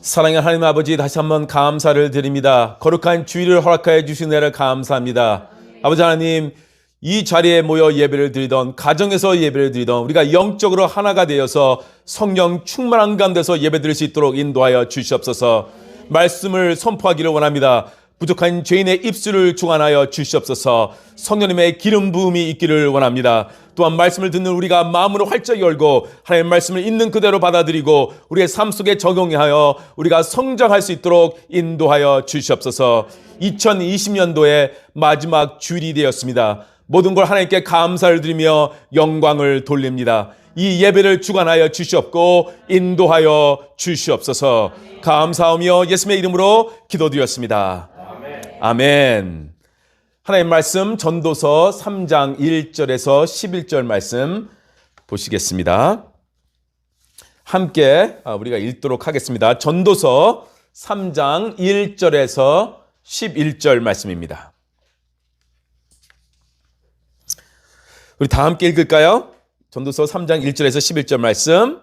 사랑의 하나님 아버지, 다시 한번 감사를 드립니다. 거룩한 주일을 허락하여 주신 은혜를 감사합니다. 아버지 하나님, 이 자리에 모여 예배를 드리던, 가정에서 예배를 드리던 우리가 영적으로 하나가 되어서 성령 충만한 가운데서 예배 드릴 수 있도록 인도하여 주시옵소서. 말씀을 선포하기를 원합니다. 부족한 죄인의 입술을 중환하여 주시옵소서. 성령님의 기름 부음이 있기를 원합니다. 또한 말씀을 듣는 우리가 마음으로 활짝 열고 하나님의 말씀을 있는 그대로 받아들이고 우리의 삶 속에 적용하여 우리가 성장할 수 있도록 인도하여 주시옵소서. 2020년도의 마지막 주일이 되었습니다. 모든 걸 하나님께 감사를 드리며 영광을 돌립니다. 이 예배를 주관하여 주시옵고 인도하여 주시옵소서. 감사하며 예수님의 이름으로 기도드렸습니다. 아멘. 하나님의 말씀 전도서 3장 1절에서 11절 말씀 보시겠습니다. 함께 우리가 읽도록 하겠습니다. 전도서 3장 1절에서 11절 말씀입니다. 우리 다 함께 읽을까요? 전도서 3장 1절에서 11절 말씀.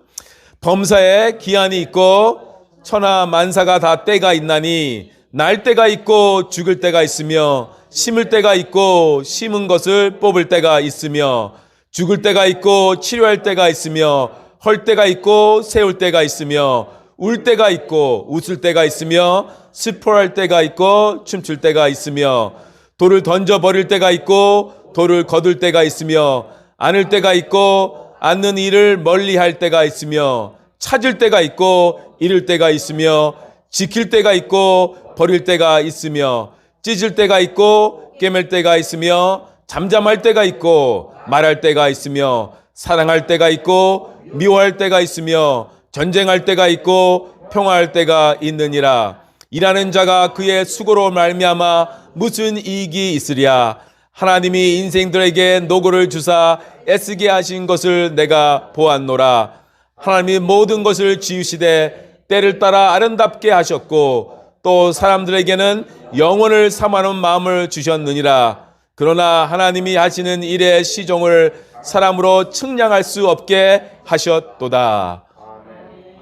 범사에 기한이 있고 천하 만사가 다 때가 있나니 날 때가 있고 죽을 때가 있으며 심을 때가 있고 심은 것을 뽑을 때가 있으며 죽을 때가 있고 치료할 때가 있으며 헐 때가 있고 세울 때가 있으며 울 때가 있고 웃을 때가 있으며 슬퍼할 때가 있고 춤출 때가 있으며 돌을 던져버릴 때가 있고 돌을 거둘 때가 있으며 안을 때가 있고 앉는 일을 멀리할 때가 있으며 찾을 때가 있고 잃을 때가 있으며 지킬 때가 있고 버릴 때가 있으며 찢을 때가 있고 깨맬 때가 있으며 잠잠할 때가 있고 말할 때가 있으며 사랑할 때가 있고 미워할 때가 있으며 전쟁할 때가 있고 평화할 때가 있느니라. 일하는 자가 그의 수고로 말미암아 무슨 이익이 있으랴. 하나님이 인생들에게 노고를 주사 애쓰게 하신 것을 내가 보았노라. 하나님이 모든 것을 지으시되 때를 따라 아름답게 하셨고 또 사람들에게는 영원을 삼하는 마음을 주셨느니라. 그러나 하나님이 하시는 일의 시종을 사람으로 측량할 수 없게 하셨도다.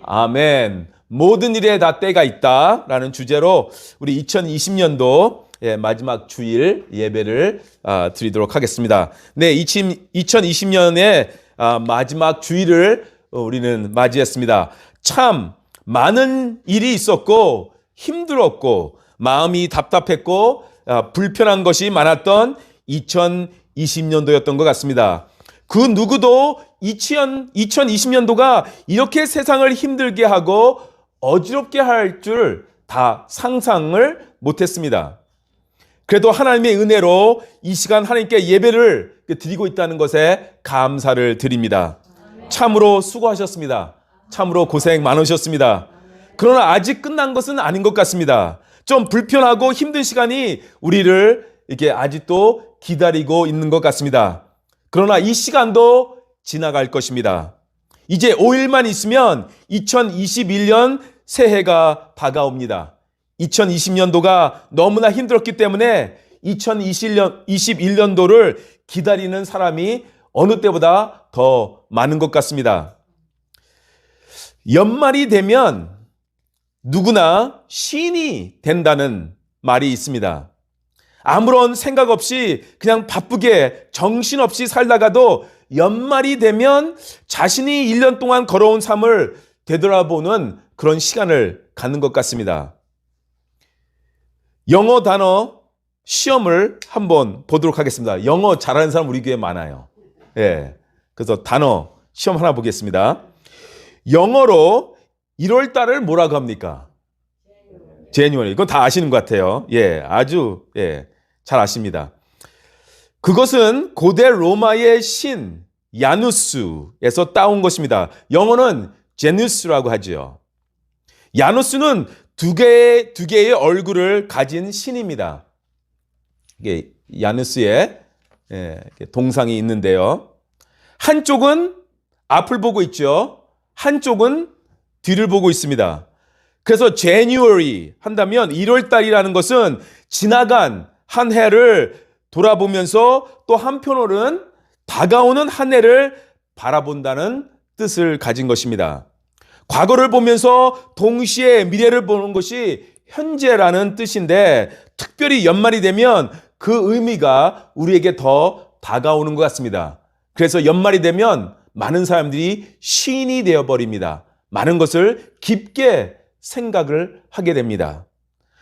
아멘. 모든 일에 다 때가 있다라는 주제로 우리 2020년도 마지막 주일 예배를 드리도록 하겠습니다. 네, 2020년의 마지막 주일을 우리는 맞이했습니다. 참 많은 일이 있었고 힘들었고 마음이 답답했고 불편한 것이 많았던 2020년도였던 것 같습니다. 그 누구도 2020년도가 이렇게 세상을 힘들게 하고 어지럽게 할 줄 다 상상을 못했습니다. 그래도 하나님의 은혜로 이 시간 하나님께 예배를 드리고 있다는 것에 감사를 드립니다. 참으로 수고하셨습니다. 참으로 고생 많으셨습니다. 그러나 아직 끝난 것은 아닌 것 같습니다. 좀 불편하고 힘든 시간이 우리를 이렇게 아직도 기다리고 있는 것 같습니다. 그러나 이 시간도 지나갈 것입니다. 이제 5일만 있으면 2021년 새해가 다가옵니다. 2020년도가 너무나 힘들었기 때문에 2021년도를 기다리는 사람이 어느 때보다 더 많은 것 같습니다. 연말이 되면 누구나 신이 된다는 말이 있습니다. 아무런 생각 없이 그냥 바쁘게 정신없이 살다가도 연말이 되면 자신이 1년 동안 걸어온 삶을 되돌아보는 그런 시간을 갖는 것 같습니다. 영어 단어 시험을 한번 보도록 하겠습니다. 영어 잘하는 사람 우리 교회에 많아요. 예. 그래서 단어 시험 하나 보겠습니다. 영어로 1월 달을 뭐라고 합니까? 제뉴얼. 이건 다 아시는 것 같아요. 예, 아주 잘 아십니다. 그것은 고대 로마의 신 야누스에서 따온 것입니다. 영어는 제누스라고 하죠. 야누스는 두 개의 얼굴을 가진 신입니다. 이게 야누스의 동상이 있는데요. 한쪽은 앞을 보고 있죠. 한쪽은 뒤를 보고 있습니다. 그래서 January 한다면 1월 달이라는 것은 지나간 한 해를 돌아보면서 또 한편으로는 다가오는 한 해를 바라본다는 뜻을 가진 것입니다. 과거를 보면서 동시에 미래를 보는 것이 현재라는 뜻인데, 특별히 연말이 되면 그 의미가 우리에게 더 다가오는 것 같습니다. 그래서 연말이 되면 많은 사람들이 시인이 되어버립니다. 많은 것을 깊게 생각을 하게 됩니다.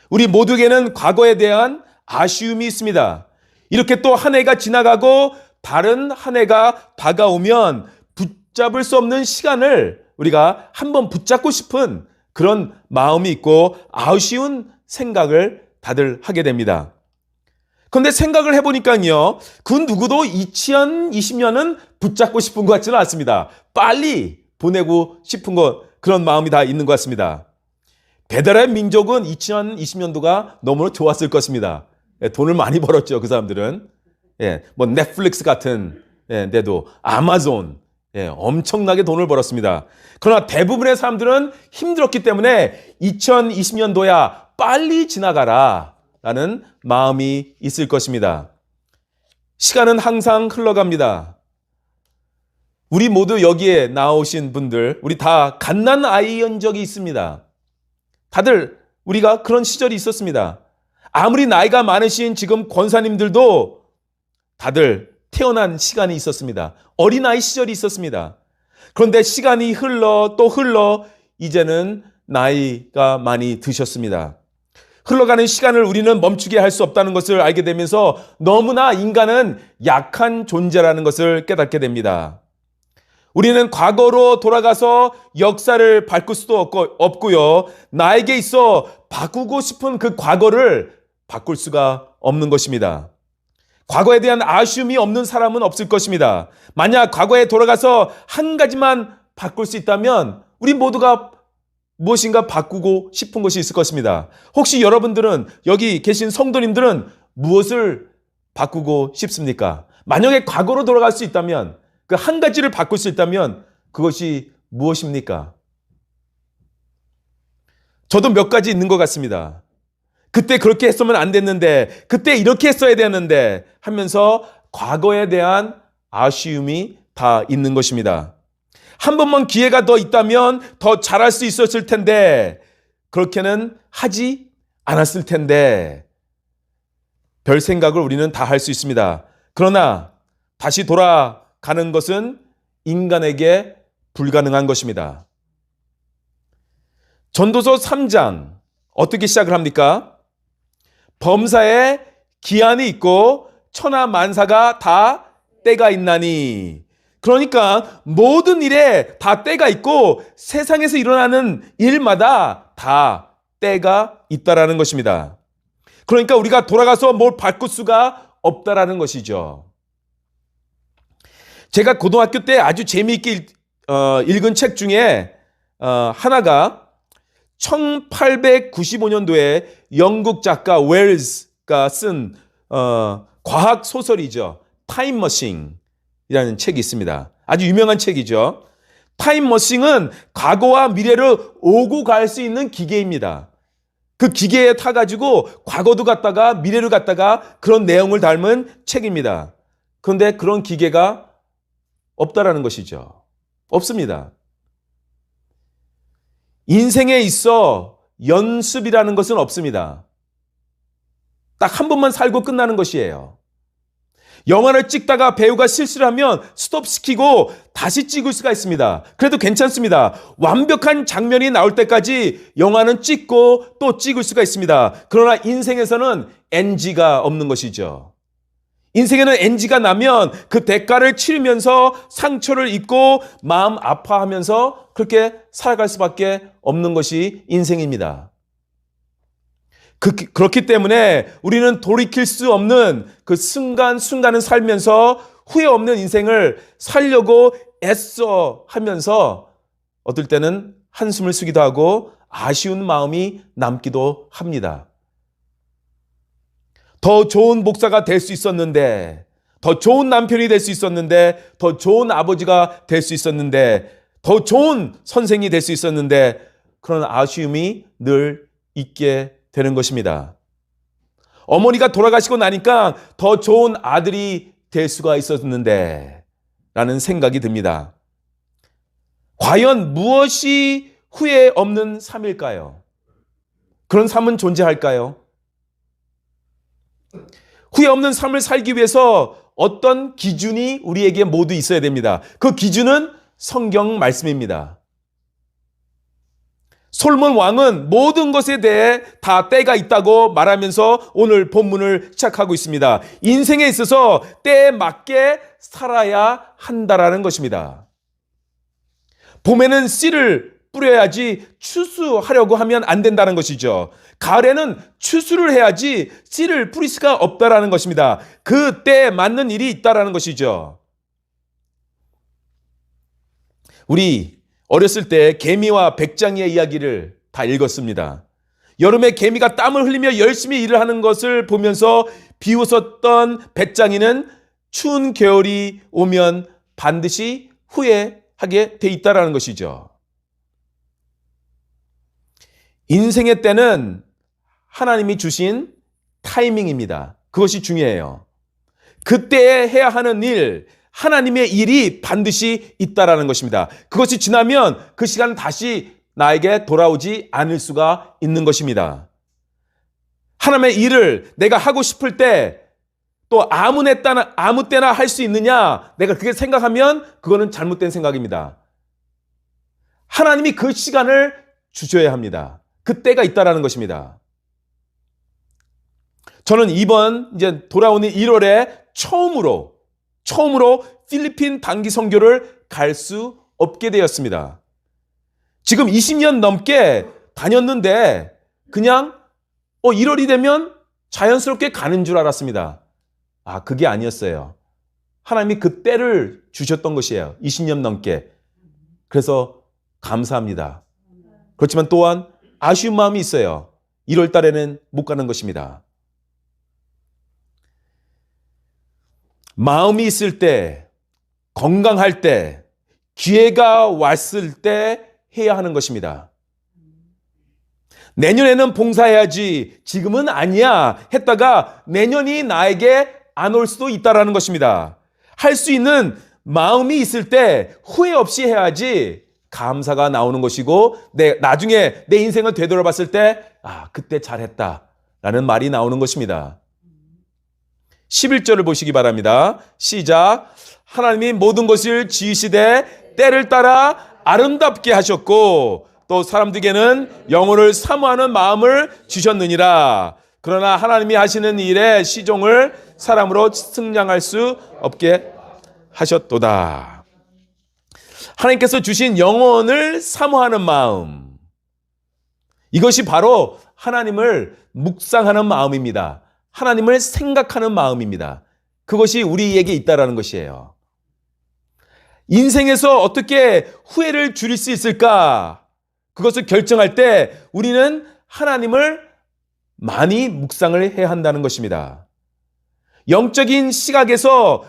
우리 모두에게는 과거에 대한 아쉬움이 있습니다. 이렇게 또 한 해가 지나가고 다른 한 해가 다가오면 붙잡을 수 없는 시간을 우리가 한번 붙잡고 싶은 그런 마음이 있고 아쉬운 생각을 다들 하게 됩니다. 그런데 생각을 해보니까요, 그 누구도 2020년은 붙잡고 싶은 것 같지는 않습니다. 빨리 보내고 싶은 그런 마음이 다 있는 것 같습니다. 배달의 민족은 2020년도가 너무 좋았을 것입니다. 돈을 많이 벌었죠, 그 사람들은. 뭐 넷플릭스 같은 데도 아마존, 엄청나게 돈을 벌었습니다. 그러나 대부분의 사람들은 힘들었기 때문에 2020년도야 빨리 지나가라 라는 마음이 있을 것입니다. 시간은 항상 흘러갑니다. 우리 모두 여기에 나오신 분들, 우리 다 갓난 아이인 적이 있습니다. 다들 우리가 그런 시절이 있었습니다. 아무리 나이가 많으신 지금 권사님들도 다들 태어난 시간이 있었습니다. 어린아이 시절이 있었습니다. 그런데 시간이 흘러 또 흘러 이제는 나이가 많이 드셨습니다. 흘러가는 시간을 우리는 멈추게 할 수 없다는 것을 알게 되면서 너무나 인간은 약한 존재라는 것을 깨닫게 됩니다. 우리는 과거로 돌아가서 역사를 바꿀 수도 없고요. 나에게 있어 바꾸고 싶은 그 과거를 바꿀 수가 없는 것입니다. 과거에 대한 아쉬움이 없는 사람은 없을 것입니다. 만약 과거에 돌아가서 한 가지만 바꿀 수 있다면 우리 모두가 무엇인가 바꾸고 싶은 것이 있을 것입니다. 혹시 여러분들은, 여기 계신 성도님들은 무엇을 바꾸고 싶습니까? 만약에 과거로 돌아갈 수 있다면, 그 한 가지를 바꿀 수 있다면 그것이 무엇입니까? 저도 몇 가지 있는 것 같습니다. 그때 그렇게 했으면 안 됐는데, 그때 이렇게 했어야 되는데 하면서 과거에 대한 아쉬움이 다 있는 것입니다. 한 번만 기회가 더 있다면 더 잘할 수 있었을 텐데, 그렇게는 하지 않았을 텐데, 별 생각을 우리는 다 할 수 있습니다. 그러나 다시 돌아가는 것은 인간에게 불가능한 것입니다. 전도서 3장 어떻게 시작을 합니까? 범사에 기한이 있고 천하 만사가 다 때가 있나니. 그러니까 모든 일에 다 때가 있고 세상에서 일어나는 일마다 다 때가 있다라는 것입니다. 그러니까 우리가 돌아가서 뭘 바꿀 수가 없다라는 것이죠. 제가 고등학교 때 아주 재미있게 읽은 책 중에 하나가 1895년도에 영국 작가 웰즈가 쓴 과학 소설이죠. 타임머신이라는 책이 있습니다. 아주 유명한 책이죠. 타임머신은 과거와 미래를 오고 갈 수 있는 기계입니다. 그 기계에 타가지고 과거도 갔다가 미래를 갔다가 그런 내용을 담은 책입니다. 그런데 그런 기계가 없다라는 것이죠. 없습니다. 인생에 있어 연습이라는 것은 없습니다. 딱 한 번만 살고 끝나는 것이에요. 영화를 찍다가 배우가 실수를 하면 스톱시키고 다시 찍을 수가 있습니다. 그래도 괜찮습니다. 완벽한 장면이 나올 때까지 영화는 찍고 또 찍을 수가 있습니다. 그러나 인생에서는 NG가 없는 것이죠. 인생에는 NG가 나면 그 대가를 치르면서 상처를 입고 마음 아파하면서 그렇게 살아갈 수밖에 없는 것이 인생입니다. 그렇기 때문에 우리는 돌이킬 수 없는 그 순간순간을 살면서 후회 없는 인생을 살려고 애써 하면서 어떨 때는 한숨을 쉬기도 하고 아쉬운 마음이 남기도 합니다. 더 좋은 목사가 될 수 있었는데, 더 좋은 남편이 될 수 있었는데, 더 좋은 아버지가 될 수 있었는데, 더 좋은 선생이 될 수 있었는데, 그런 아쉬움이 늘 있게 되는 것입니다. 어머니가 돌아가시고 나니까 더 좋은 아들이 될 수가 있었는데 라는 생각이 듭니다. 과연 무엇이 후회 없는 삶일까요? 그런 삶은 존재할까요? 후회 없는 삶을 살기 위해서 어떤 기준이 우리에게 모두 있어야 됩니다. 그 기준은 성경 말씀입니다. 솔몬 왕은 모든 것에 대해 다 때가 있다고 말하면서 오늘 본문을 시작하고 있습니다. 인생에 있어서 때에 맞게 살아야 한다라는 것입니다. 봄에는 씨를 뿌려야지 추수하려고 하면 안 된다는 것이죠. 가을에는 추수를 해야지 씨를 뿌릴 수가 없다라는 것입니다. 그 때에 맞는 일이 있다라는 것이죠. 우리 어렸을 때 개미와 백장이의 이야기를 다 읽었습니다. 여름에 개미가 땀을 흘리며 열심히 일을 하는 것을 보면서 비웃었던 백장이는 추운 겨울이 오면 반드시 후회하게 돼 있다라는 것이죠. 인생의 때는 하나님이 주신 타이밍입니다. 그것이 중요해요. 그때에 해야 하는 일, 하나님의 일이 반드시 있다라는 것입니다. 그것이 지나면 그 시간은 다시 나에게 돌아오지 않을 수가 있는 것입니다. 하나님의 일을 내가 하고 싶을 때 또 아무 때나 할 수 있느냐? 내가 그렇게 생각하면 그거는 잘못된 생각입니다. 하나님이 그 시간을 주셔야 합니다. 그때가 있다라는 것입니다. 저는 이번 이제 돌아오는 1월에 처음으로 필리핀 단기 선교를 갈 수 없게 되었습니다. 지금 20년 넘게 다녔는데 그냥 1월이 되면 자연스럽게 가는 줄 알았습니다. 그게 아니었어요. 하나님이 그 때를 주셨던 것이에요. 20년 넘게. 그래서 감사합니다. 그렇지만 또한 아쉬운 마음이 있어요. 1월 달에는 못 가는 것입니다. 마음이 있을 때, 건강할 때, 기회가 왔을 때 해야 하는 것입니다. 내년에는 봉사해야지, 지금은 아니야 했다가 내년이 나에게 안 올 수도 있다라는 것입니다. 할 수 있는 마음이 있을 때 후회 없이 해야지 감사가 나오는 것이고 나중에 내 인생을 되돌아봤을 때 그때 잘했다라는 말이 나오는 것입니다. 11절을 보시기 바랍니다. 시작. 하나님이 모든 것을 지으시되 때를 따라 아름답게 하셨고 또 사람들에게는 영혼을 사모하는 마음을 주셨느니라. 그러나 하나님이 하시는 일의 시종을 사람으로 측량할 수 없게 하셨도다. 하나님께서 주신 영혼을 사모하는 마음, 이것이 바로 하나님을 묵상하는 마음입니다. 하나님을 생각하는 마음입니다. 그것이 우리에게 있다라는 것이에요. 인생에서 어떻게 후회를 줄일 수 있을까? 그것을 결정할 때 우리는 하나님을 많이 묵상을 해야 한다는 것입니다. 영적인 시각에서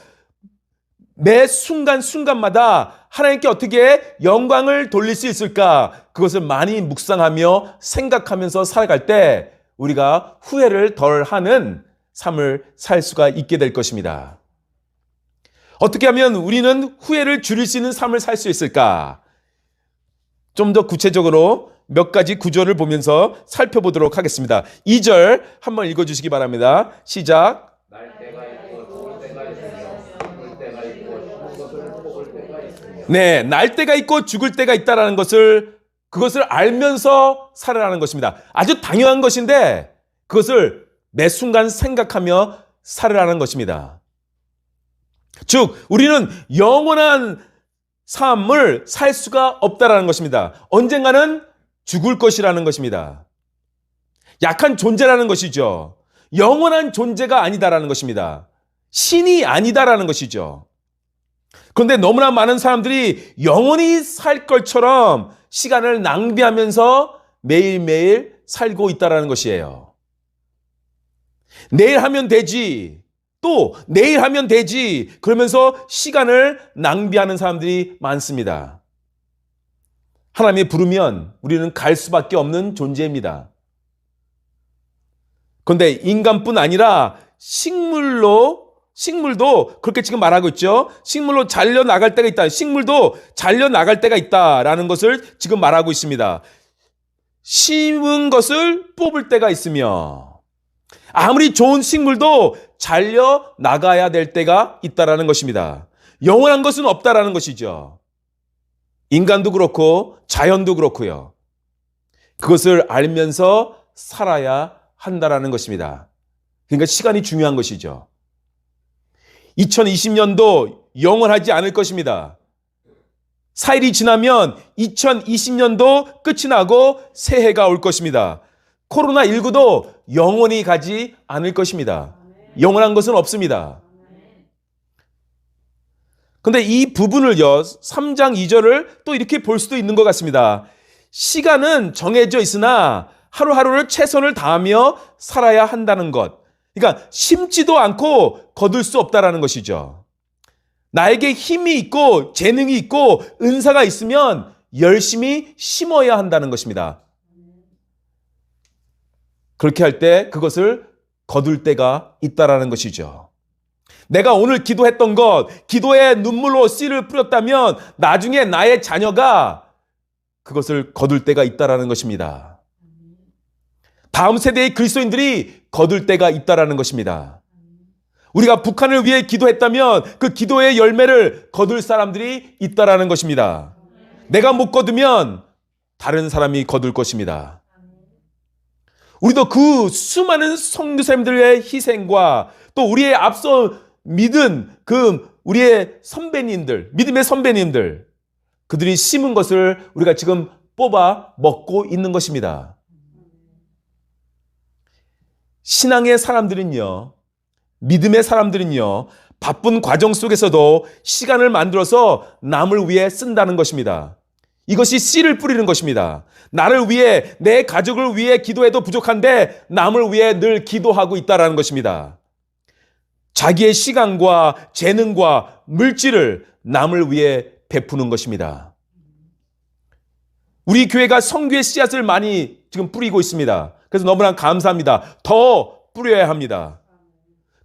매 순간순간마다 하나님께 어떻게 영광을 돌릴 수 있을까? 그것을 많이 묵상하며 생각하면서 살아갈 때 우리가 후회를 덜 하는 삶을 살 수가 있게 될 것입니다. 어떻게 하면 우리는 후회를 줄일 수 있는 삶을 살 수 있을까? 좀 더 구체적으로 몇 가지 구절을 보면서 살펴보도록 하겠습니다. 2절 한번 읽어주시기 바랍니다. 시작. 네, 날 때가 있고 죽을 때가 있다라는 그것을 알면서 살아라는 것입니다. 아주 당연한 것인데 그것을 매 순간 생각하며 살아라는 것입니다. 즉, 우리는 영원한 삶을 살 수가 없다라는 것입니다. 언젠가는 죽을 것이라는 것입니다. 약한 존재라는 것이죠. 영원한 존재가 아니다라는 것입니다. 신이 아니다라는 것이죠. 그런데 너무나 많은 사람들이 영원히 살 것처럼 시간을 낭비하면서 매일매일 살고 있다라는 것이에요. 내일 하면 되지, 또 내일 하면 되지, 그러면서 시간을 낭비하는 사람들이 많습니다. 하나님이 부르면 우리는 갈 수밖에 없는 존재입니다. 그런데 인간뿐 아니라 식물로 식물도 그렇게 지금 말하고 있죠. 식물로 잘려 나갈 때가 있다. 식물도 잘려 나갈 때가 있다라는 것을 지금 말하고 있습니다. 심은 것을 뽑을 때가 있으며 아무리 좋은 식물도 잘려 나가야 될 때가 있다라는 것입니다. 영원한 것은 없다라는 것이죠. 인간도 그렇고 자연도 그렇고요. 그것을 알면서 살아야 한다라는 것입니다. 그러니까 시간이 중요한 것이죠. 2020년도 영원하지 않을 것입니다. 4일이 지나면 2020년도 끝이 나고 새해가 올 것입니다. 코로나19도 영원히 가지 않을 것입니다. 영원한 것은 없습니다. 그런데 이 부분을요, 3장 2절을 또 이렇게 볼 수도 있는 것 같습니다. 시간은 정해져 있으나 하루하루를 최선을 다하며 살아야 한다는 것. 그러니까 심지도 않고 거둘 수 없다라는 것이죠. 나에게 힘이 있고 재능이 있고 은사가 있으면 열심히 심어야 한다는 것입니다. 그렇게 할 때 그것을 거둘 때가 있다라는 것이죠. 내가 오늘 기도했던 것, 기도의 눈물로 씨를 뿌렸다면 나중에 나의 자녀가 그것을 거둘 때가 있다라는 것입니다. 다음 세대의 그리스도인들이 거둘 때가 있다라는 것입니다. 우리가 북한을 위해 기도했다면 그 기도의 열매를 거둘 사람들이 있다라는 것입니다. 내가 못 거두면 다른 사람이 거둘 것입니다. 우리도 그 수많은 선교사님들의 희생과 또 우리의 앞서 믿은 그 우리의 선배님들, 믿음의 선배님들, 그들이 심은 것을 우리가 지금 뽑아 먹고 있는 것입니다. 신앙의 사람들은요, 믿음의 사람들은요, 바쁜 과정 속에서도 시간을 만들어서 남을 위해 쓴다는 것입니다. 이것이 씨를 뿌리는 것입니다. 나를 위해, 내 가족을 위해 기도해도 부족한데 남을 위해 늘 기도하고 있다는 것입니다. 자기의 시간과 재능과 물질을 남을 위해 베푸는 것입니다. 우리 교회가 선교의 씨앗을 많이 지금 뿌리고 있습니다. 그래서 너무나 감사합니다. 더 뿌려야 합니다.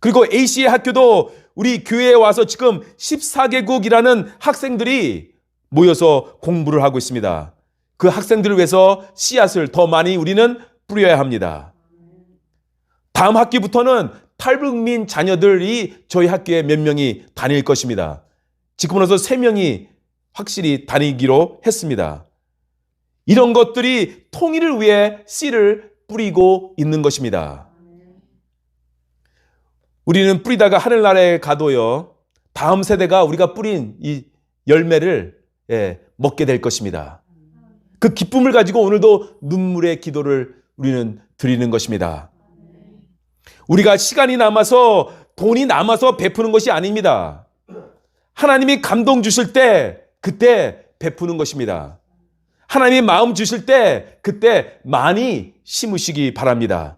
그리고 AC의 학교도 우리 교회에 와서 지금 14개국이라는 학생들이 모여서 공부를 하고 있습니다. 그 학생들을 위해서 씨앗을 더 많이 우리는 뿌려야 합니다. 다음 학기부터는 탈북민 자녀들이 저희 학교에 몇 명이 다닐 것입니다. 지금으로서 3명이 확실히 다니기로 했습니다. 이런 것들이 통일을 위해 씨를 뿌리고 있는 것입니다. 우리는 뿌리다가 하늘나라에 가도요, 다음 세대가 우리가 뿌린 이 열매를 먹게 될 것입니다. 그 기쁨을 가지고 오늘도 눈물의 기도를 우리는 드리는 것입니다. 우리가 시간이 남아서 돈이 남아서 베푸는 것이 아닙니다. 하나님이 감동 주실 때 그때 베푸는 것입니다. 하나님이 마음 주실 때 그때 많이 심으시기 바랍니다.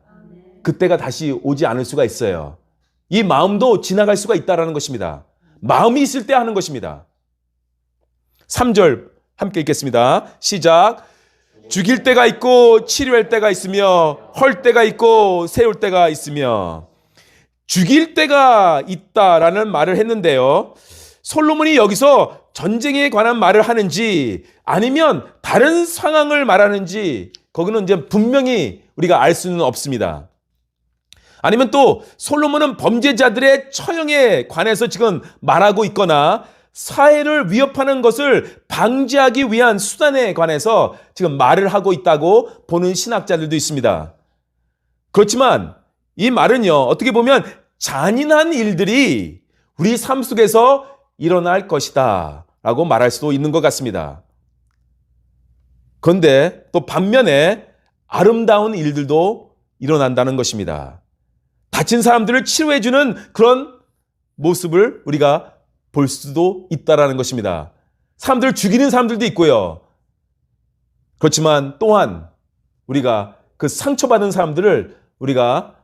그때가 다시 오지 않을 수가 있어요. 이 마음도 지나갈 수가 있다는 것입니다. 마음이 있을 때 하는 것입니다. 3절 함께 읽겠습니다. 시작. 죽일 때가 있고 치료할 때가 있으며 헐 때가 있고 세울 때가 있으며, 죽일 때가 있다라는 말을 했는데요, 솔로몬이 여기서 전쟁에 관한 말을 하는지 아니면 다른 상황을 말하는지 거기는 이제 분명히 우리가 알 수는 없습니다. 아니면 또 솔로몬은 범죄자들의 처형에 관해서 지금 말하고 있거나 사회를 위협하는 것을 방지하기 위한 수단에 관해서 지금 말을 하고 있다고 보는 신학자들도 있습니다. 그렇지만 이 말은요, 어떻게 보면 잔인한 일들이 우리 삶 속에서 일어날 것이다 라고 말할 수도 있는 것 같습니다. 그런데 또 반면에 아름다운 일들도 일어난다는 것입니다. 다친 사람들을 치료해주는 그런 모습을 우리가 볼 수도 있다라는 것입니다. 사람들을 죽이는 사람들도 있고요. 그렇지만 또한 우리가 그 상처받은 사람들을 우리가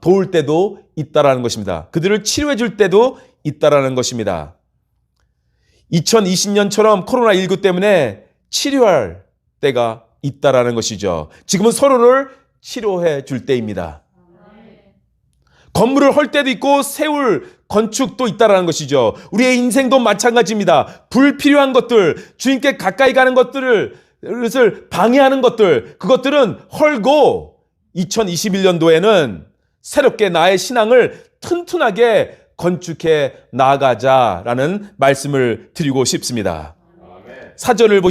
도울 때도 있다라는 것입니다. 그들을 치료해 줄 때도 있다라는 것입니다. 2020년처럼 코로나19 때문에 치료할 때가 있다라는 것이죠. 지금은 서로를 치료해 줄 때입니다. 건물을 헐 때도 있고 세울 건축도 있다라는 것이죠. 우리의 인생도 마찬가지입니다. 불필요한 것들, 주님께 가까이 가는 것들을 방해하는 것들, 그것들은 헐고 2021년도에는 새롭게 나의 신앙을 튼튼하게 건축해 나가자라는 말씀을 드리고 싶습니다. 사절을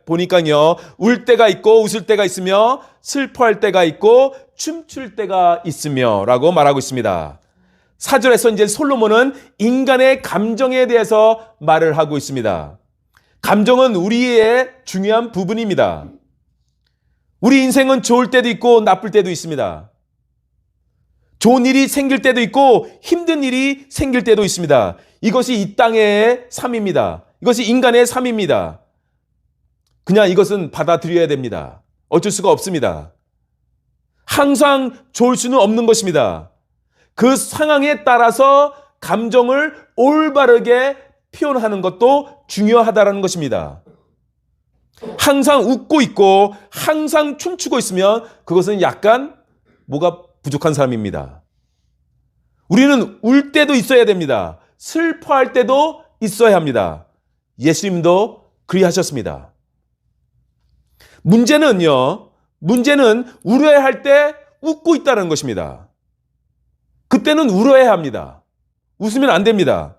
보니까요, 울 때가 있고 웃을 때가 있으며 슬퍼할 때가 있고 춤출 때가 있으며 라고 말하고 있습니다. 사절에서 이제 솔로몬은 인간의 감정에 대해서 말을 하고 있습니다. 감정은 우리의 중요한 부분입니다. 우리 인생은 좋을 때도 있고 나쁠 때도 있습니다. 좋은 일이 생길 때도 있고 힘든 일이 생길 때도 있습니다. 이것이 이 땅의 삶입니다. 이것이 인간의 삶입니다. 그냥 이것은 받아들여야 됩니다. 어쩔 수가 없습니다. 항상 좋을 수는 없는 것입니다. 그 상황에 따라서 감정을 올바르게 표현하는 것도 중요하다는 것입니다. 항상 웃고 있고 항상 춤추고 있으면 그것은 약간 뭐가 부족한 사람입니다. 우리는 울 때도 있어야 됩니다. 슬퍼할 때도 있어야 합니다. 예수님도 그리하셨습니다. 문제는 울어야 할 때 웃고 있다는 것입니다. 그때는 울어야 합니다. 웃으면 안 됩니다.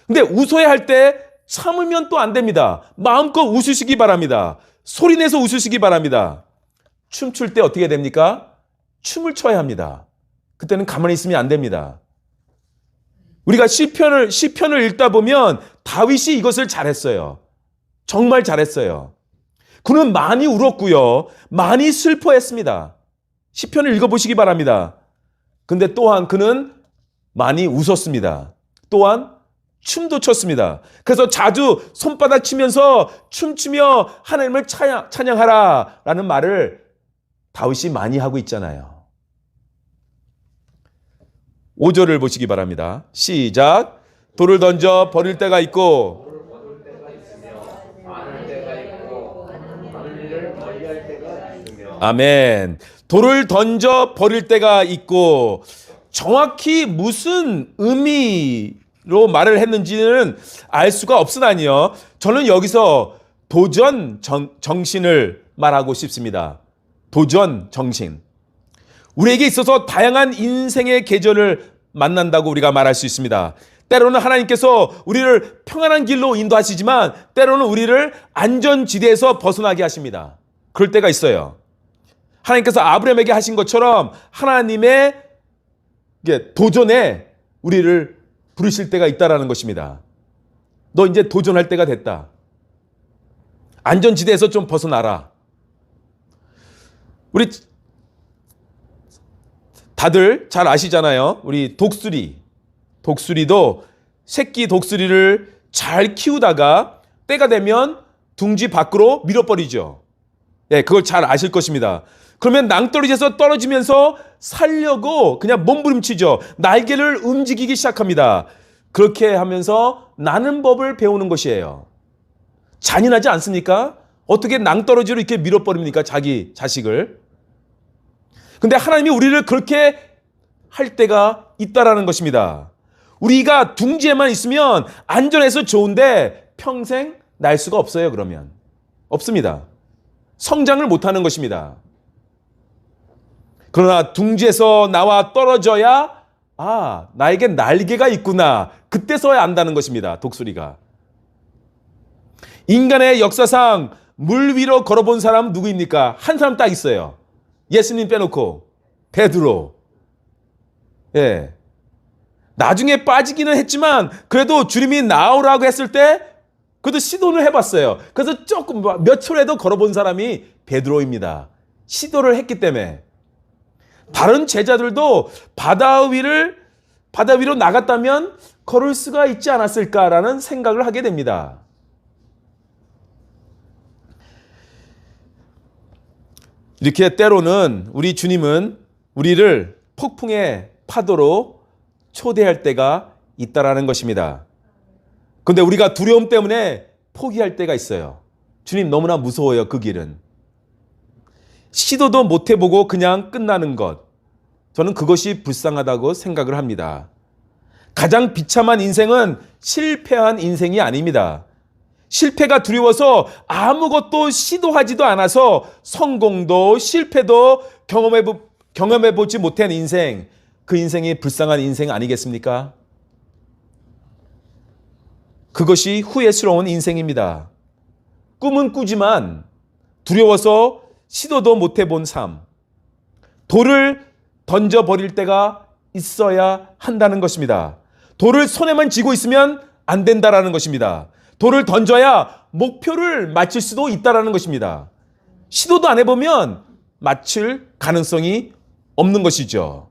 근데 웃어야 할 때 참으면 또 안 됩니다. 마음껏 웃으시기 바랍니다. 소리내서 웃으시기 바랍니다. 춤출 때 어떻게 됩니까? 춤을 춰야 합니다. 그때는 가만히 있으면 안 됩니다. 우리가 시편을 읽다 보면 다윗이 이것을 잘했어요. 정말 잘했어요. 그는 많이 울었고요. 많이 슬퍼했습니다. 시편을 읽어보시기 바랍니다. 근데 또한 그는 많이 웃었습니다. 또한 춤도 췄습니다. 그래서 자주 손바닥 치면서 춤추며 하나님을 찬양하라 라는 말을 다윗이 많이 하고 있잖아요. 5절을 보시기 바랍니다. 시작. 돌을 던져 버릴 때가 있고 아멘. 돌을 던져 버릴 때가 있고 정확히 무슨 의미로 말을 했는지는 알 수가 없으나니요. 저는 여기서 도전 정신을 말하고 싶습니다. 도전 정신. 우리에게 있어서 다양한 인생의 계절을 만난다고 우리가 말할 수 있습니다. 때로는 하나님께서 우리를 평안한 길로 인도하시지만 때로는 우리를 안전지대에서 벗어나게 하십니다. 그럴 때가 있어요. 하나님께서 아브라함에게 하신 것처럼 하나님의 도전에 우리를 부르실 때가 있다라는 것입니다. 너 이제 도전할 때가 됐다. 안전지대에서 좀 벗어나라. 우리 다들 잘 아시잖아요. 우리 독수리도 새끼 독수리를 잘 키우다가 때가 되면 둥지 밖으로 밀어버리죠. 예, 그걸 잘 아실 것입니다. 그러면 낭떠러지에서 떨어지면서 살려고 그냥 몸부림치죠. 날개를 움직이기 시작합니다. 그렇게 하면서 나는 법을 배우는 것이에요. 잔인하지 않습니까? 어떻게 낭떠러지로 이렇게 밀어버립니까? 자기 자식을. 근데 하나님이 우리를 그렇게 할 때가 있다라는 것입니다. 우리가 둥지에만 있으면 안전해서 좋은데 평생 날 수가 없어요. 그러면 없습니다. 성장을 못하는 것입니다. 그러나 둥지에서 나와 떨어져야 나에게 날개가 있구나. 그때서야 안다는 것입니다. 독수리가. 인간의 역사상 물 위로 걸어본 사람 누구입니까? 한 사람 딱 있어요. 예수님 빼놓고 베드로. 예. 나중에 빠지기는 했지만 그래도 주님이 나오라고 했을 때 그래도 시도를 해봤어요. 그래서 조금 몇 초라도 걸어본 사람이 베드로입니다. 시도를 했기 때문에. 다른 제자들도 바다 위로 나갔다면 걸을 수가 있지 않았을까라는 생각을 하게 됩니다. 이렇게 때로는 우리 주님은 우리를 폭풍의 파도로 초대할 때가 있다라는 것입니다. 그런데 우리가 두려움 때문에 포기할 때가 있어요. 주님 너무나 무서워요. 그 길은. 시도도 못 해보고 그냥 끝나는 것. 저는 그것이 불쌍하다고 생각을 합니다. 가장 비참한 인생은 실패한 인생이 아닙니다. 실패가 두려워서 아무것도 시도하지도 않아서 성공도 실패도 경험해보지 못한 인생, 그 인생이 불쌍한 인생 아니겠습니까? 그것이 후회스러운 인생입니다. 꿈은 꾸지만 두려워서 시도도 못 해본 삶. 돌을 던져버릴 때가 있어야 한다는 것입니다. 돌을 손에만 쥐고 있으면 안 된다라는 것입니다. 돌을 던져야 목표를 맞출 수도 있다라는 것입니다. 시도도 안 해보면 맞출 가능성이 없는 것이죠.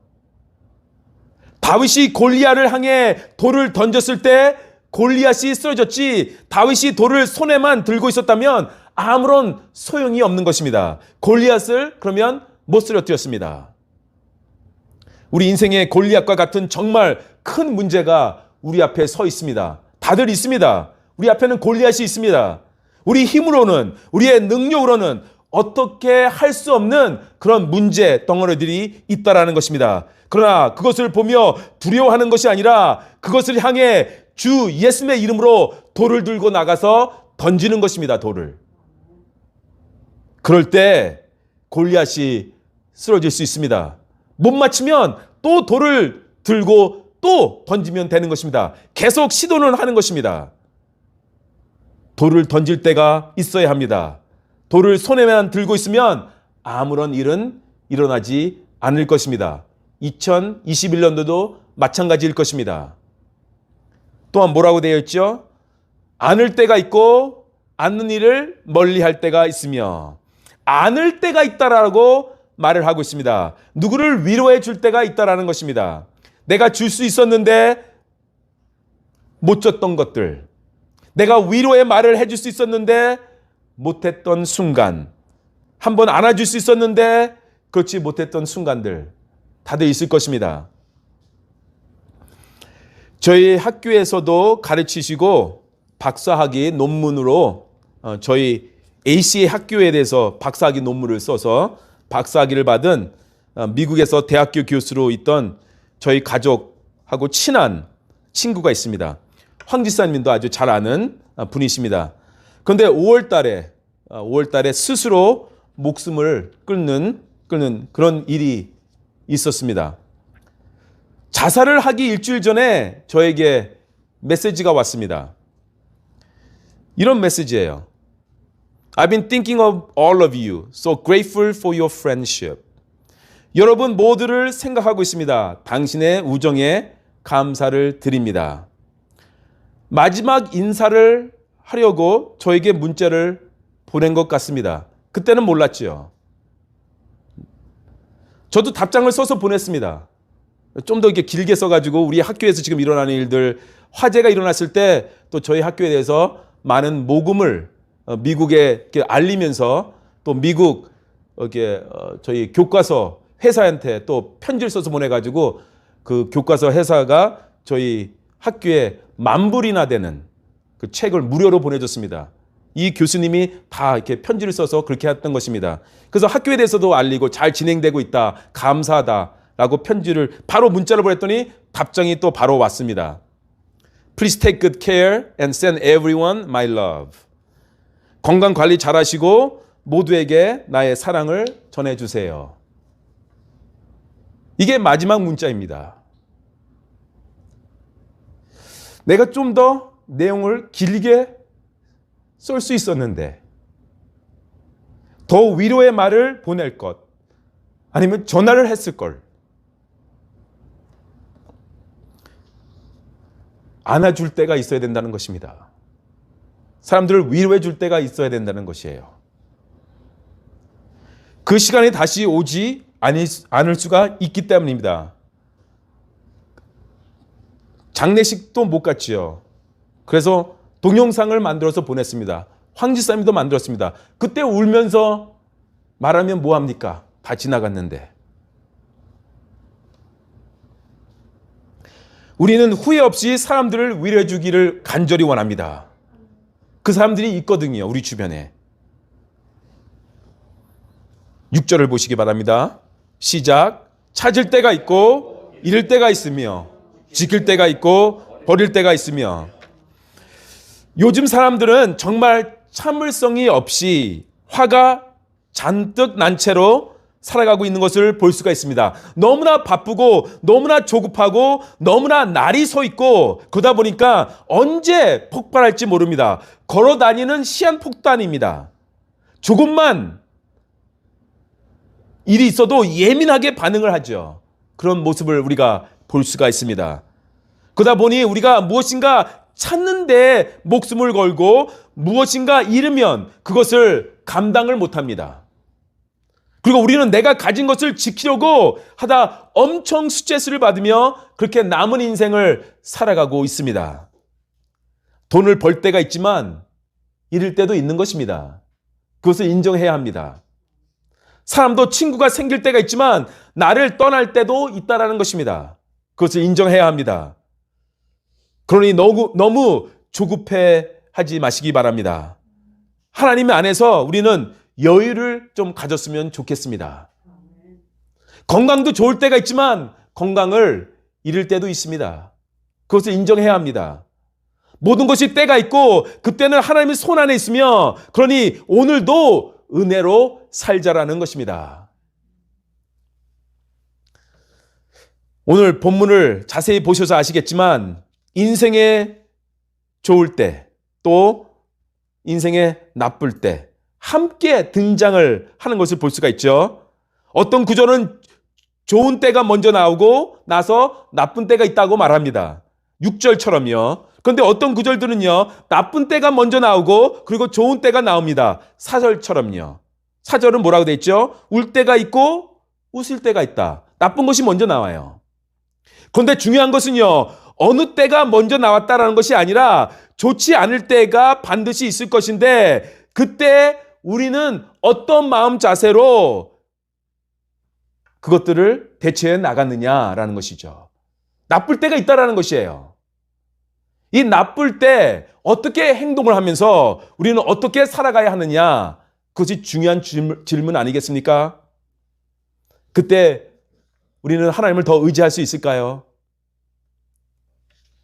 다윗이 골리앗을 향해 돌을 던졌을 때 골리앗이 쓰러졌지, 다윗이 돌을 손에만 들고 있었다면 아무런 소용이 없는 것입니다. 골리앗을 그러면 못 쓰러뜨렸습니다. 우리 인생의 골리앗과 같은 정말 큰 문제가 우리 앞에 서 있습니다. 다들 있습니다. 우리 앞에는 골리앗이 있습니다. 우리 힘으로는, 우리의 능력으로는 어떻게 할 수 없는 그런 문제 덩어리들이 있다라는 것입니다. 그러나 그것을 보며 두려워하는 것이 아니라 그것을 향해 주 예수님의 이름으로 돌을 들고 나가서 던지는 것입니다. 돌을. 그럴 때 골리앗이 쓰러질 수 있습니다. 못 맞추면 또 돌을 들고 또 던지면 되는 것입니다. 계속 시도는 하는 것입니다. 돌을 던질 때가 있어야 합니다. 돌을 손에만 들고 있으면 아무런 일은 일어나지 않을 것입니다. 2021년도도 마찬가지일 것입니다. 또한 뭐라고 되어 있죠? 안을 때가 있고 않는 일을 멀리할 때가 있으며, 안을 때가 있다라고 말을 하고 있습니다. 누구를 위로해 줄 때가 있다라는 것입니다. 내가 줄 수 있었는데 못 줬던 것들, 내가 위로의 말을 해줄 수 있었는데 못했던 순간, 한번 안아줄 수 있었는데 그렇지 못했던 순간들 다들 있을 것입니다. 저희 학교에서도 가르치시고 박사학위 논문으로 저희 AC의 학교에 대해서 박사학위 논문을 써서 박사학위를 받은 미국에서 대학교 교수로 있던 저희 가족하고 친한 친구가 있습니다. 황 지사님도 아주 잘 아는 분이십니다. 그런데 5월 달에 스스로 목숨을 끊는 그런 일이 있었습니다. 자살을 하기 일주일 전에 저에게 메시지가 왔습니다. 이런 메시지예요. I've been thinking of all of you, so grateful for your friendship. 여러분 모두를 생각하고 있습니다. 당신의 우정에 감사를 드립니다. 마지막 인사를 하려고 저에게 문자를 보낸 것 같습니다. 그때는 몰랐지요. 저도 답장을 써서 보냈습니다. 좀 더 이렇게 길게 써가지고 우리 학교에서 지금 일어나는 일들, 화재가 일어났을 때 또 저희 학교에 대해서 많은 모금을 미국에 이렇게 알리면서 또 미국 저희 교과서 회사한테 또 편지를 써서 보내가지고 그 교과서 회사가 저희 학교에 10,000불이나 되는 그 책을 무료로 보내줬습니다. 이 교수님이 다 이렇게 편지를 써서 그렇게 했던 것입니다. 그래서 학교에 대해서도 알리고 잘 진행되고 있다, 감사하다라고 편지를 바로 문자로 보냈더니 답장이 또 바로 왔습니다. Please take good care and send everyone my love. 건강 관리 잘하시고 모두에게 나의 사랑을 전해주세요. 이게 마지막 문자입니다. 내가 좀 더 내용을 길게 쓸 수 있었는데, 더 위로의 말을 보낼 것, 아니면 전화를 했을 걸. 안아줄 때가 있어야 된다는 것입니다. 사람들을 위로해 줄 때가 있어야 된다는 것이에요. 그 시간이 다시 오지 않을 수가 있기 때문입니다. 장례식도 못 갔지요. 그래서 동영상을 만들어서 보냈습니다. 황 지사님도 만들었습니다. 그때 울면서 말하면 뭐합니까? 다 지나갔는데. 우리는 후회 없이 사람들을 위로해 주기를 간절히 원합니다. 그 사람들이 있거든요, 우리 주변에. 6절을 보시기 바랍니다. 시작. 찾을 때가 있고 잃을 때가 있으며 지킬 때가 있고 버릴 때가 있으며, 요즘 사람들은 정말 참을성이 없이 화가 잔뜩 난 채로 살아가고 있는 것을 볼 수가 있습니다. 너무나 바쁘고 너무나 조급하고 너무나 날이 서 있고, 그러다 보니까 언제 폭발할지 모릅니다. 걸어 다니는 시한폭탄입니다. 조금만 일이 있어도 예민하게 반응을 하죠. 그런 모습을 우리가 볼 수가 있습니다. 그러다 보니 우리가 무엇인가 찾는데 목숨을 걸고 무엇인가 잃으면 그것을 감당을 못합니다. 그리고 우리는 내가 가진 것을 지키려고 하다 엄청 스트레스를 받으며 그렇게 남은 인생을 살아가고 있습니다. 돈을 벌 때가 있지만 잃을 때도 있는 것입니다. 그것을 인정해야 합니다. 사람도 친구가 생길 때가 있지만 나를 떠날 때도 있다라는 것입니다. 그것을 인정해야 합니다. 그러니 너무 조급해 하지 마시기 바랍니다. 하나님 안에서 우리는 여유를 좀 가졌으면 좋겠습니다. 건강도 좋을 때가 있지만 건강을 잃을 때도 있습니다. 그것을 인정해야 합니다. 모든 것이 때가 있고 그때는 하나님의 손 안에 있으며, 그러니 오늘도 은혜로 살자라는 것입니다. 오늘 본문을 자세히 보셔서 아시겠지만 인생에 좋을 때 또 인생에 나쁠 때 함께 등장을 하는 것을 볼 수가 있죠. 어떤 구절은 좋은 때가 먼저 나오고 나서 나쁜 때가 있다고 말합니다. 6절처럼요. 그런데 어떤 구절들은요, 나쁜 때가 먼저 나오고 그리고 좋은 때가 나옵니다. 4절처럼요. 4절은 뭐라고 돼 있죠? 울 때가 있고 웃을 때가 있다. 나쁜 것이 먼저 나와요. 그런데 중요한 것은요, 어느 때가 먼저 나왔다라는 것이 아니라 좋지 않을 때가 반드시 있을 것인데, 그때 우리는 어떤 마음 자세로 그것들을 대처해 나갔느냐라는 것이죠. 나쁠 때가 있다라는 것이에요. 이 나쁠 때 어떻게 행동을 하면서 우리는 어떻게 살아가야 하느냐, 그것이 중요한 질문 아니겠습니까? 그때 우리는 하나님을 더 의지할 수 있을까요?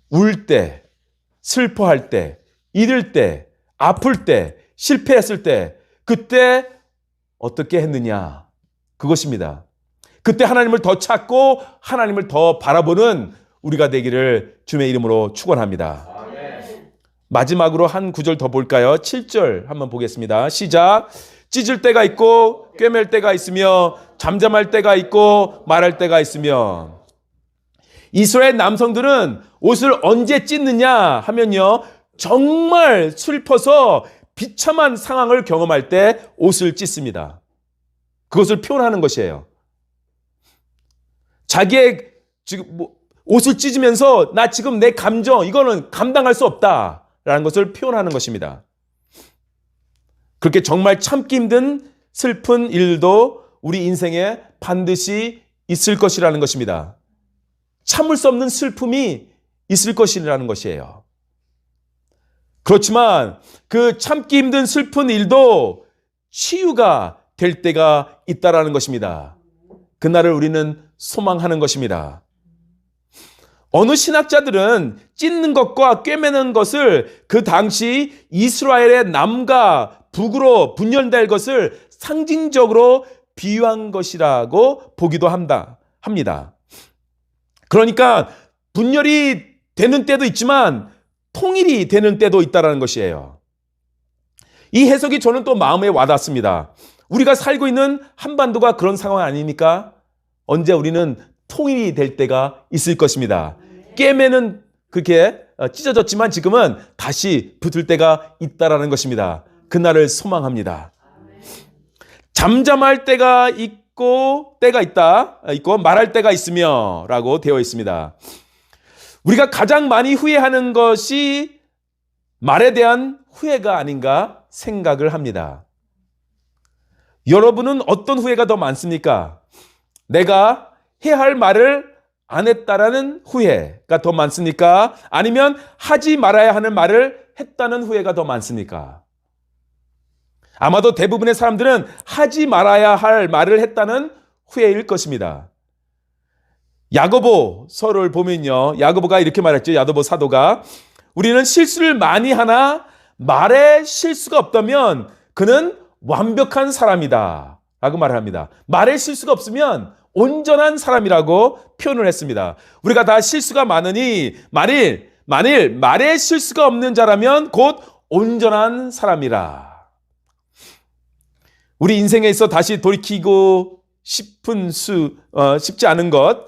울 때, 슬퍼할 때, 잃을 때, 아플 때, 실패했을 때, 그때 어떻게 했느냐, 그것입니다. 그때 하나님을 더 찾고 하나님을 더 바라보는 우리가 되기를 주님의 이름으로 축원합니다. 마지막으로 한 구절 더 볼까요? 7절 한번 보겠습니다. 시작. 찢을 때가 있고 꿰맬 때가 있으며 잠잠할 때가 있고 말할 때가 있으며. 이스라엘 남성들은 옷을 언제 찢느냐 하면요, 정말 슬퍼서 비참한 상황을 경험할 때 옷을 찢습니다. 그것을 표현하는 것이에요. 자기의 지금 옷을 찢으면서 나 지금 내 감정 이거는 감당할 수 없다라는 것을 표현하는 것입니다. 그렇게 정말 참기 힘든 슬픈 일도 우리 인생에 반드시 있을 것이라는 것입니다. 참을 수 없는 슬픔이 있을 것이라는 것이에요. 그렇지만 그 참기 힘든 슬픈 일도 치유가 될 때가 있다라는 것입니다. 그날을 우리는 소망하는 것입니다. 어느 신학자들은 찢는 것과 꿰매는 것을 그 당시 이스라엘의 남과 북으로 분열될 것을 상징적으로 비유한 것이라고 보기도 합니다. 그러니까 분열이 되는 때도 있지만 통일이 되는 때도 있다는 것이에요. 이 해석이 저는 또 마음에 와닿습니다. 우리가 살고 있는 한반도가 그런 상황 아닙니까? 언제 우리는 통일이 될 때가 있을 것입니다. 꿰매는 그렇게 찢어졌지만 지금은 다시 붙을 때가 있다라는 것입니다. 그날을 소망합니다. 잠잠할 때가 있고 때가 있고 말할 때가 있으며 라고 되어 있습니다. 우리가 가장 많이 후회하는 것이 말에 대한 후회가 아닌가 생각을 합니다. 여러분은 어떤 후회가 더 많습니까? 내가 해야 할 말을 안 했다라는 후회가 더 많습니까? 아니면 하지 말아야 하는 말을 했다는 후회가 더 많습니까? 아마도 대부분의 사람들은 하지 말아야 할 말을 했다는 후회일 것입니다. 야고보서를 보면요, 야고보가 이렇게 말했죠. 야고보 사도가 우리는 실수를 많이 하나 말에 실수가 없다면 그는 완벽한 사람이다 라고 말을 합니다. 말에 실수가 없으면 온전한 사람이라고 표현을 했습니다. 우리가 다 실수가 많으니 만일 말에 실수가 없는 자라면 곧 온전한 사람이라. 우리 인생에 있어 다시 돌이키고 쉽지 않은 것,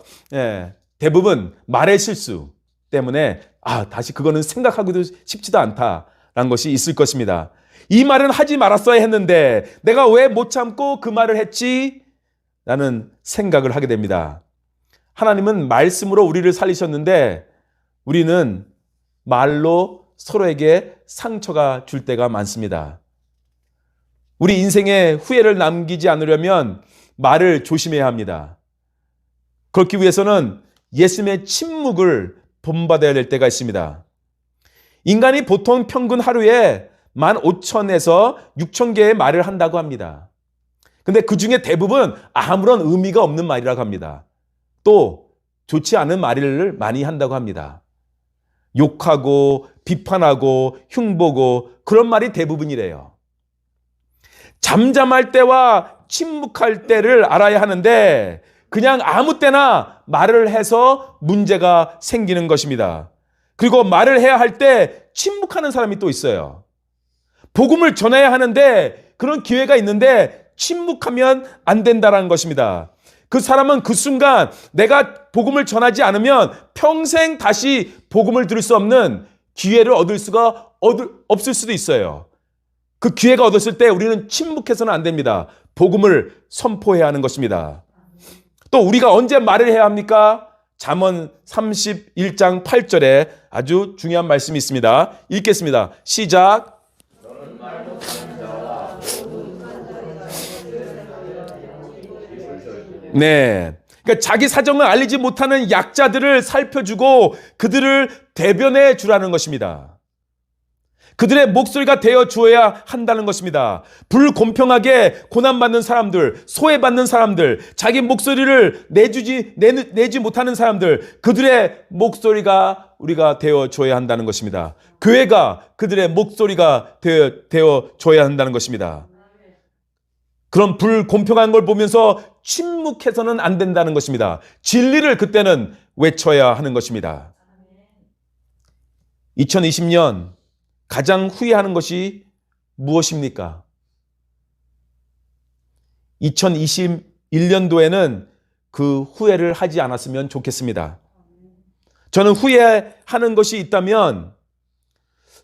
대부분 말의 실수 때문에 다시 그거는 생각하기도 쉽지도 않다라는 것이 있을 것입니다. 이 말은 하지 말았어야 했는데 내가 왜 못 참고 그 말을 했지? 라는 생각을 하게 됩니다. 하나님은 말씀으로 우리를 살리셨는데 우리는 말로 서로에게 상처가 줄 때가 많습니다. 우리 인생에 후회를 남기지 않으려면 말을 조심해야 합니다. 그렇기 위해서는 예수님의 침묵을 본받아야 될 때가 있습니다. 인간이 보통 평균 하루에 15,000에서 6,000개의 말을 한다고 합니다. 근데 그 중에 대부분 아무런 의미가 없는 말이라고 합니다. 또 좋지 않은 말을 많이 한다고 합니다. 욕하고 비판하고 흉보고 그런 말이 대부분이래요. 잠잠할 때와 침묵할 때를 알아야 하는데 그냥 아무 때나 말을 해서 문제가 생기는 것입니다. 그리고 말을 해야 할 때 침묵하는 사람이 또 있어요. 복음을 전해야 하는데 그런 기회가 있는데 침묵하면 안 된다는 것입니다. 그 사람은 그 순간 내가 복음을 전하지 않으면 평생 다시 복음을 들을 수 없는 기회를 얻을 수가 없을 수도 있어요. 그 기회가 얻었을 때 우리는 침묵해서는 안 됩니다. 복음을 선포해야 하는 것입니다. 또 우리가 언제 말을 해야 합니까? 잠언 31장 8절에 아주 중요한 말씀이 있습니다. 읽겠습니다. 시작. 네. 그러니까 자기 사정을 알리지 못하는 약자들을 살펴주고 그들을 대변해 주라는 것입니다. 그들의 목소리가 되어 주어야 한다는 것입니다. 불공평하게 고난받는 사람들, 소외받는 사람들, 자기 목소리를 내지 못하는 사람들, 그들의 목소리가 우리가 되어 줘야 한다는 것입니다. 교회가 그들의 목소리가 되어 줘야 한다는 것입니다. 그런 불공평한 걸 보면서 침묵해서는 안 된다는 것입니다. 진리를 그때는 외쳐야 하는 것입니다. 2020년 가장 후회하는 것이 무엇입니까? 2021년도에는 그 후회를 하지 않았으면 좋겠습니다. 저는 후회하는 것이 있다면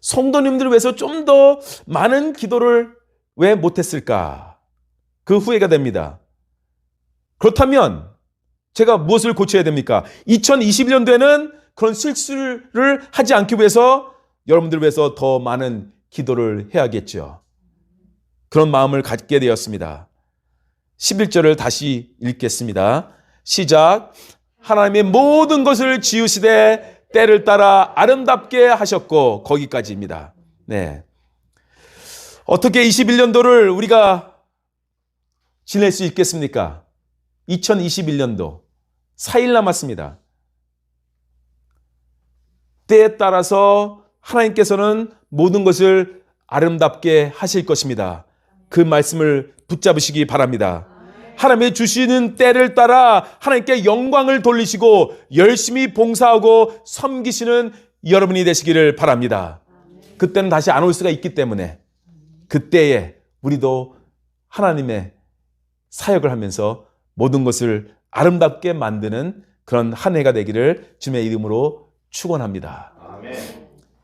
성도님들을 위해서 좀 더 많은 기도를 왜 못했을까? 그 후회가 됩니다. 그렇다면 제가 무엇을 고쳐야 됩니까? 2021년도에는 그런 실수를 하지 않기 위해서 여러분들을 위해서 더 많은 기도를 해야겠죠. 그런 마음을 갖게 되었습니다. 11절을 다시 읽겠습니다. 시작. 하나님의 모든 것을 지으시되 때를 따라 아름답게 하셨고, 거기까지입니다. 네. 어떻게 21년도를 우리가 지낼 수 있겠습니까? 2021년도 4일 남았습니다. 때에 따라서 하나님께서는 모든 것을 아름답게 하실 것입니다. 그 말씀을 붙잡으시기 바랍니다. 하나님의 주시는 때를 따라 하나님께 영광을 돌리시고 열심히 봉사하고 섬기시는 여러분이 되시기를 바랍니다. 그때는 다시 안 올 수가 있기 때문에 그때에 우리도 하나님의 사역을 하면서 모든 것을 아름답게 만드는 그런 한 해가 되기를 주님의 이름으로 축원합니다. 아멘.